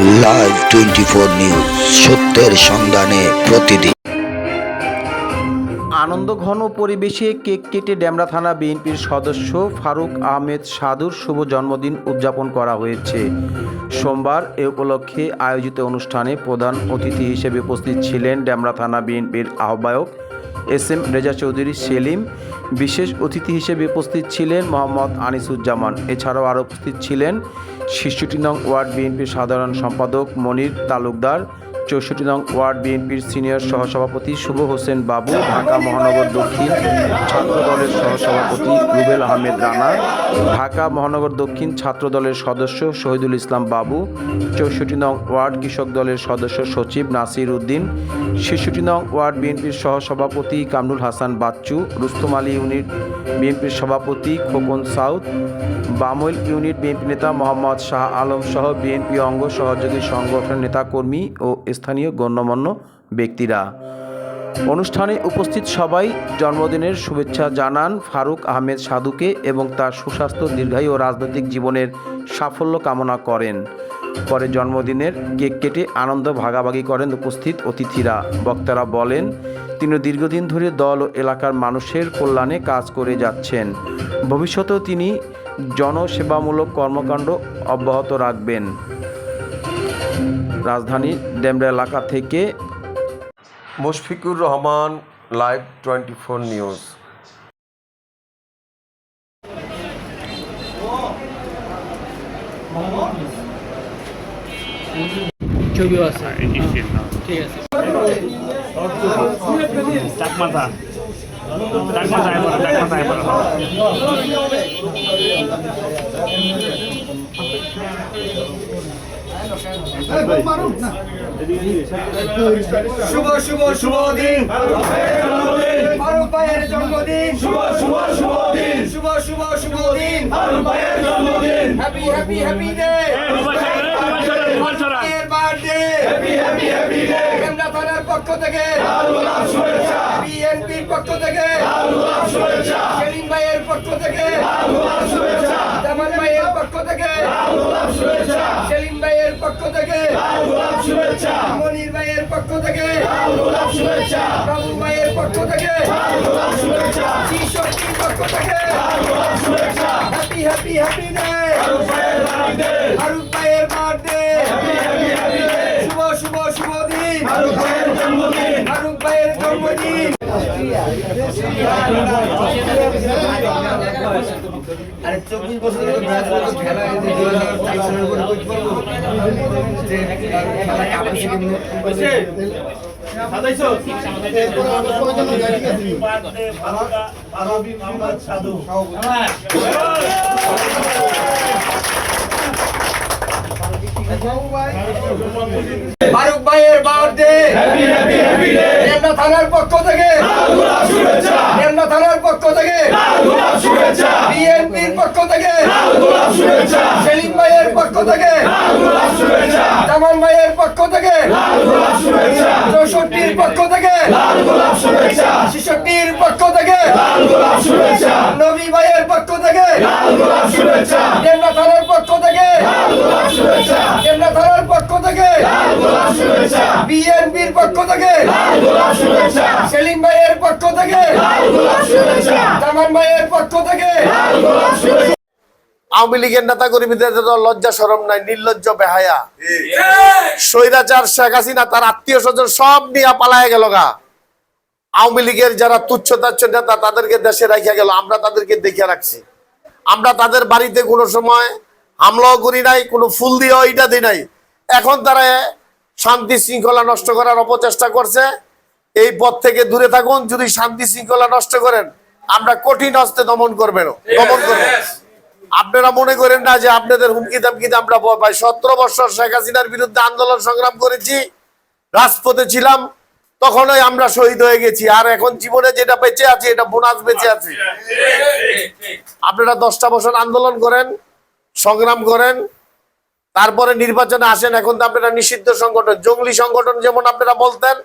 Live 24 news, সত্যের সন্ধানে প্রতিদিন। আনন্দঘন পরিবেশে কেক কেটে ডেমরা থানা বিএনপির সদস্য ফারুক আহমেদ সাদুর শুভ জন্মদিন উদযাপন করা হয়েছে। সোমবার এ উপলক্ষে আয়োজিত অনুষ্ঠানে প্রধান অতিথি হিসেবে উপস্থিত ছিলেন ডেমরা থানা বিএনপির আহ্বায়ক এস.এম. রেজা চৌধুরী সেলিম। বিশেষ অতিথি হিসেবে উপস্থিত ছিলেন মোহাম্মদ আনিসুজ্জামান। এছাড়াও আরও উপস্থিত ছিলেন ৬৬ নং ওয়ার্ড বিএনপির সাধারণ সম্পাদক মনির তালুকদার, ৬৪ নং ওয়ার্ড বিএনপির সিনিয়র সহসভাপতি শুভ হোসেন বাবু, ঢাকা মহানগর দক্ষিণ ছাত্র দলের সহসভাপতি রুবেল আহমেদ রানা, ঢাকা মহানগর দক্ষিণ ছাত্র দলের সদস্য শহীদুল ইসলাম বাবু, ৬৪ নং ওয়ার্ড কৃষক দলের সদস্য সচিব নাসির উদ্দিন, ৬৬ নং ওয়ার্ড বিএনপির সহসভাপতি কামরুল হাসান বাচ্চু, রুস্তম আলী ইউনিট বিএনপির সভাপতি খোকন সাউদ, বামুল ইউনিট বিএনপি নেতা মোহাম্মদ শাহ আলম সহ বিএনপি অঙ্গ সহযোগী সংগঠনের নেতাকর্মী ও স্থানীয় গণ্যমান্য ব্যক্তিরা। অনুষ্ঠানে উপস্থিত সবাই জন্মদিনের শুভেচ্ছা জানান ফারুক আহমেদ সাদুকে এবং তার সুস্বাস্থ্য, দীর্ঘায়ু ও রাজনৈতিক জীবনের সাফল্য কামনা করেন। পরে জন্মদিনের কেক কেটে আনন্দ ভাগাভাগি করেন উপস্থিত অতিথিরা। বক্তারা বলেন, তিনি দীর্ঘদিন ধরে দল ও এলাকার মানুষের কল্যাণে কাজ করে যাচ্ছেন। ভবিষ্যতেও তিনি জনসেবামূলক কর্মকাণ্ড অব্যাহত রাখবেন। রাজধানী ডেমরা এলাকা থেকে মুশফিকুর রহমান, লাইভ 24 নিউজ। ছবিও আছে, ঠিক আছে। চাকমাতা শুভ শুভ শুভ দিন ফারুক ভাইয়ের জন্মদিন। শুভ শুভ শুভ দিন, শুভ শুভ শুভ দিন ফারুক ভাইয়ের জন্মদিন। হ্যাপি হ্যাপি হ্যাপি ডে, এর birthday, happy happy happy day. Demra থানার পক্ষ থেকে লাল গোলাপ শুভেচ্ছা, বিএনপির পক্ষ থেকে লাল গোলাপ শুভেচ্ছা, সেলিম ভাইয়ের পক্ষ থেকে লাল গোলাপ শুভেচ্ছা, জামান ভাইয়ের পক্ষ থেকে লাল গোলাপ শুভেচ্ছা, সেলিম ভাইয়ের পক্ষ থেকে লাল গোলাপ শুভেচ্ছা, মনির ভাইয়ের পক্ষ থেকে লাল গোলাপ শুভেচ্ছা, বাবু ভাইয়ের পক্ষ থেকে লাল গোলাপ শুভেচ্ছা, শিশক্তির পক্ষ থেকে লাল গোলাপ শুভেচ্ছা। Happy happy happy day Faruk ভাইয়ের বার্থডে, ফারুক ভাইয়ের birthday, happy happy happy day. শুভ শুভ শুভ দিন ফারুক ভাইয়ের জন্মদিন, ফারুক ভাইয়ের জন্মদিন। আরে 24 বছর ধরে খেলা ফারুক ভাইয়ের birthday, happy happy happy day. Demra থানার পক্ষ থেকে লাল গোলাপ শুভেচ্ছা, ডেমরা থানার পক্ষ থেকে লাল গোলাপ শুভেচ্ছা, বিএনপির পক্ষ থেকে লাল গোলাপ শুভেচ্ছা, সেলিম ভাইয়ের পক্ষ থেকে লাল গোলাপ শুভেচ্ছা, জামান ভাইয়ের পক্ষ থেকে লাল গোলাপ শুভেচ্ছা, ৬৪-র পক্ষ থেকে লাল গোলাপ শুভেচ্ছা, ৬৬-র পক্ষ থেকে লাল গোলাপ শুভেচ্ছা, নবী ভাইয়ের পক্ষ থেকে লাল গোলাপ শুভেচ্ছা, ডেমরা থানার পক্ষ থেকে লাল গোলাপ শুভেচ্ছা, ডেমরা থানার পক্ষ থেকে লাল গোলাপ শুভেচ্ছা, বিএনপির পক্ষ থেকে লাল গোলাপ শুভেচ্ছা, সেলিম ভাইয়ের পক্ষ থেকে লাল গোলাপ শুভেচ্ছা, জামান ভাইয়ের পক্ষ থেকে লাল গোলাপ শুভেচ্ছা। আওয়ামী লীগের নেতা কর্মীদের লজ্জা শরম নাই, নির্লজ্জ বেহায়া। স্বৈরাচার শেখ হাসিনা তার আত্মীয় স্বজন সব নিয়ে পালায় গেল গা। আওয়ামী লীগের যারা তুচ্ছ তাচ্ছ নেতা তাদেরকে দেশে রাখিয়া গেল, আমরা তাদেরকে দেখে রাখছি। আমরা তাদের বাড়িতে কোনো সময় হামলাও করি নাই, কোনো ফুল দিয়েও এটা দিই নাই। এখন তারা শান্তি শৃঙ্খলা নষ্ট করার অপচেষ্টা করছে। এই পথ থেকে দূরে থাকুন। যদি শান্তি শৃঙ্খলা নষ্ট করেন আমরা কঠিন হস্তে দমন করবেন। আপনারা মনে করেন না যে আপনাদের হুমকি দামকিতে আমরা ভয় পাই। 17 বছর শেখ হাসিনার বিরুদ্ধে আন্দোলন সংগ্রাম করেছি, রাজপথে ছিলাম, তখনই আমরা শহীদ হয়ে গেছি। আর এখন জীবনে যেটা বেঁচে আছে এটা বোনাস বেঁচে আছে। আপনারা 10টা বছর আন্দোলন করেন, সংগ্রাম করেন, তারপরে নির্বাচনে আসেন। এখন তো আপনারা নিষিদ্ধ সংগঠন, জঙ্গলি সংগঠন যেমন আপনারা বলতেন,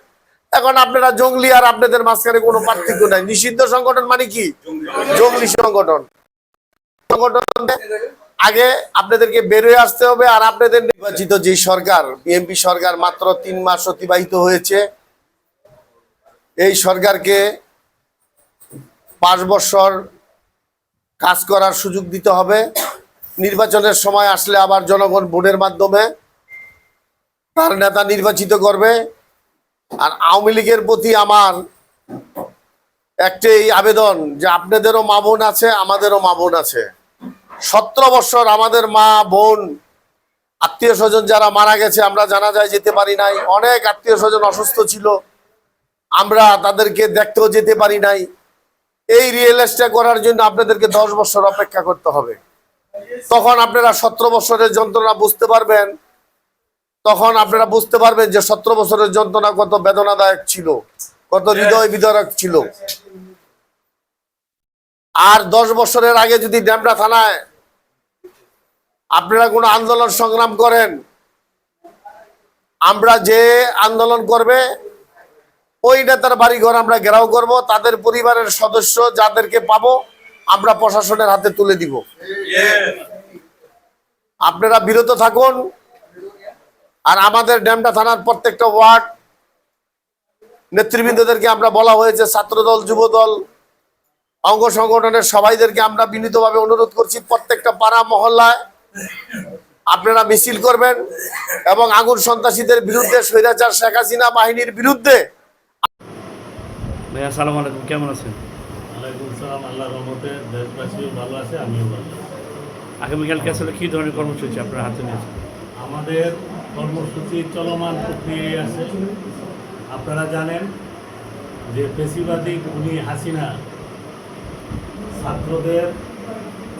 এখন আপনারা জঙ্গলি আর আপনাদের মাঝখানে কোনো পার্থক্য নাই। নিষিদ্ধ সংগঠন মানে কি? জঙ্গলি সংগঠন। আগে আপনাদেরকে বেরোয় আসতে হবে। আর আপনাদের নির্বাচিত যে সরকার, বিএনপি সরকার, মাত্র 3 মাস অতিবাহিত হয়েছে। এই সরকারকে 5 বছর কাজ করার সুযোগ দিতে হবে। নির্বাচনের সময় আসলে আবার জনগণ ভোটের মাধ্যমে তার নেতা নির্বাচিত করবে। আর আওয়ামী লীগের প্রতি আমার একটাই আবেদন যে আপনাদেরও মা বোন আছে, আমাদেরও মা বোন আছে। 17 বছর আমাদের মা বোন আত্মীয় স্বজন যারা মারা গেছে, আমরা জানাজায় যেতে পারি নাই। অনেক আত্মীয় স্বজন অসুস্থ ছিল, আমরা তাদেরকে দেখতেও যেতে পারি নাই। এই রিয়েলাইজটা করার জন্য আপনাদেরকে 10 বছর অপেক্ষা করতে হবে। তখন আপনারা 17 বছরের যন্ত্রণা বুঝতে পারবেন। তখন আপনারা বুঝতে পারবেন যে 17 বছরের যন্ত্রণা কত বেদনাদায়ক ছিল, কত হৃদয় বিদারক ছিল। আর 10 বছরের আগে যদি ডেমরা থানায় আপনারা কোনো আন্দোলন সংগ্রাম করেন, আমরা যে আন্দোলন করবে ওই নেতার বাড়িঘর আমরা ঘেরাও করব, তাদের পরিবারের সদস্য যাদেরকে পাবো আমরা প্রশাসনের হাতে তুলে দিব। আপনারা বিরত থাকুন। আর আমাদের ডেমরা থানার প্রত্যেকটা ওয়ার্ড নেতৃবৃন্দদেরকে আমরা বলা হয়েছে, ছাত্রদল, যুবদল, অঙ্গ সংগঠনের সবাইদেরকে আমরা বিনীতভাবে অনুরোধ করছি, প্রত্যেকটা পাড়া মহল্লায় আপনারা মিছিল করবেন এবং আগুন সন্ত্রাসীদের বিরুদ্ধে, স্বৈরাচার শেখ হাসিনা বাহিনীর বিরুদ্ধে। ভাইয়া আসসালামু আলাইকুম, কেমন আছেন? ওয়ালাইকুম সালাম। আল্লাহর রহমতে দেশবাসীও ভালো আছে, আমিও ভালো আছি। আগামীকালকে আসলে কী ধরনের কর্মসূচি আপনারা হাতে নিয়েছেন? আমাদের কর্মসূচি চলমান প্রক্রিয়ায় আছে। আপনারা জানেন যে ফেসিবাদী খুনি হাসিনা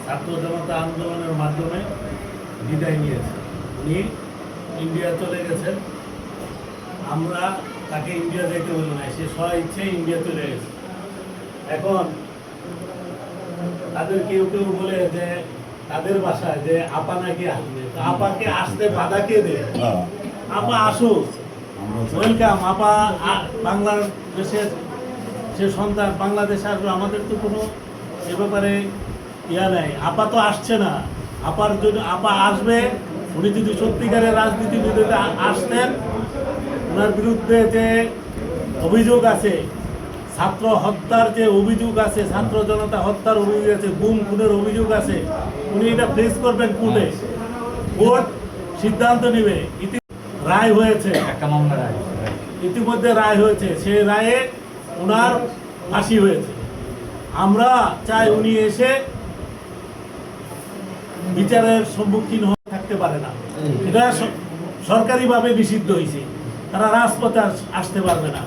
ছাত্র জনতা আন্দোলনের মাধ্যমে বিদায় নিয়েছে। উনি ইন্ডিয়া চলে গেছেন। আমরা তাকে ইন্ডিয়া যেতে বলি না, সে স্ব ইচ্ছায় ইন্ডিয়া চলে গেছে। এখন তাদের কেউ কেউ বলে যে তাদের বাসায় যে আপা নাকি আসবে, আপাকে আসতে বাধা কে দেয়? আপা আসুক, ওয়েলকাম। আপা বাংলাদেশের সে সন্তান, বাংলাদেশে আসবে, আমাদের তো কোনো এ ব্যাপারে ইয়া নাই। আপা তো আসছে না। আপার জন্য আপা আসবে। উনি যদি সত্যিকারের রাজনীতিবিদে আসতেন, ওনার বিরুদ্ধে যে অভিযোগ আছে, ছাত্র হত্যার যে অভিযোগ আছে, ছাত্র জনতা হত্যার অভিযোগ আছে, গুম খুনের অভিযোগ আছে, উনি এটা ফেস করবেন কোর্টে। কোর্ট সিদ্ধান্ত নেবে। রায় হয়েছে, একটা মামলা রায় ইতিমধ্যে রায় হয়েছে। সেই রায়ে ওনার ফাঁসি হয়েছে। আমরা চাই উনি এসে বিচারের সম্মুখীন থাকতে পারে না। এটা সরকারিভাবে নিষিদ্ধ হয়েছে। তারা রাজপথে আসতে পারবে না।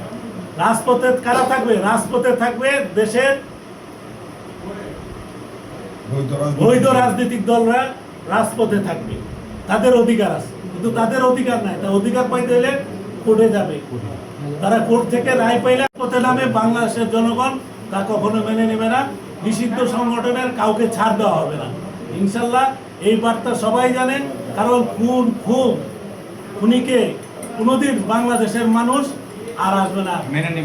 রাজপথে কারা থাকবে? রাজপথে থাকবে দেশের বৈধ রাজনৈতিক দলরা রাজপথে থাকবে। তাদের অধিকার আছে, কিন্তু তাদের অধিকার নাই। তার অধিকার পাইতে হলে কোর্টে যাবে। তারা কোর্ট থেকে রায় পাইলে পথে নামে। বাংলাদেশের জনগণ তা কখনো মেনে নেবে না। নিষিদ্ধ সংগঠনের কাউকে ছাড় দেওয়া হবে না ইনশাল্লাহ। এই বার্তা সবাই জানেন। কারণ খুনিকে কোনোদিন বাংলাদেশের মানুষ আর আসবে না।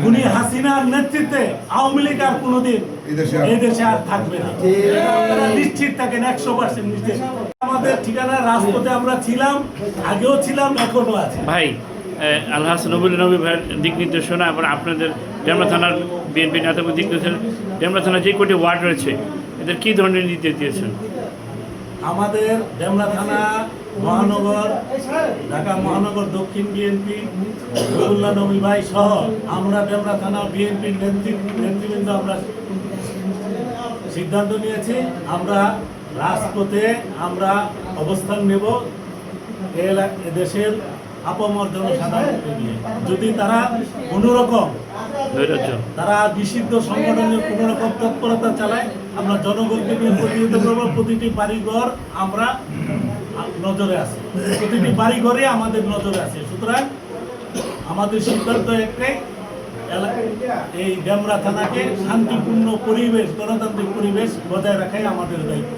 খুনি হাসিনার নেতৃত্বে আওয়ামী লীগ আর কোনোদিন এই দেশে আর থাকবে না। আপনারা নিশ্চিত থাকেন, 100% নিশ্চিত। আমাদের ঠিকানা রাজপথে আমরা ছিলাম, আগেও ছিলাম, এখনো আছে। ভাই আলহাজ নবুল নবী ভাইয়ের দিক নির্দেশনা এবং আপনাদের ডেমরা থানার বিএনপি নেতাদের দিক নির্দেশনা, ডেমরা থানার যে কটি ওয়ার্ড রয়েছে এদের কী ধরনের নির্দেশ দিয়েছেন? আমাদের ডেমরা থানা মহানগর, ঢাকা মহানগর দক্ষিণ বিএনপি, নবুল্লাহ নবী ভাই সহ আমরা ডেমরা থানা বিএনপির নেতৃবৃন্দ আমরা সিদ্ধান্ত নিয়েছি, আমরা রাজপথে আমরা অবস্থান নেব দেশের আপামর জনসাধারণকে নিয়ে। যদি তারা কোনোরকম তারা নিষিদ্ধ সংগঠনের কোনো রকম তৎপরতা চালায়, আমরা জনগণকে নিয়ে প্রতিহত করবো। প্রতিটি বাড়িঘর আমরা নজরে আছে, প্রতিটি বাড়িঘরে আমাদের নজরে আছে। সুতরাং আমাদের সিদ্ধান্ত একটাই, এই ডেমরা থানাকে শান্তিপূর্ণ পরিবেশ, গণতান্ত্রিক পরিবেশ বজায় রাখাই আমাদের দায়িত্ব।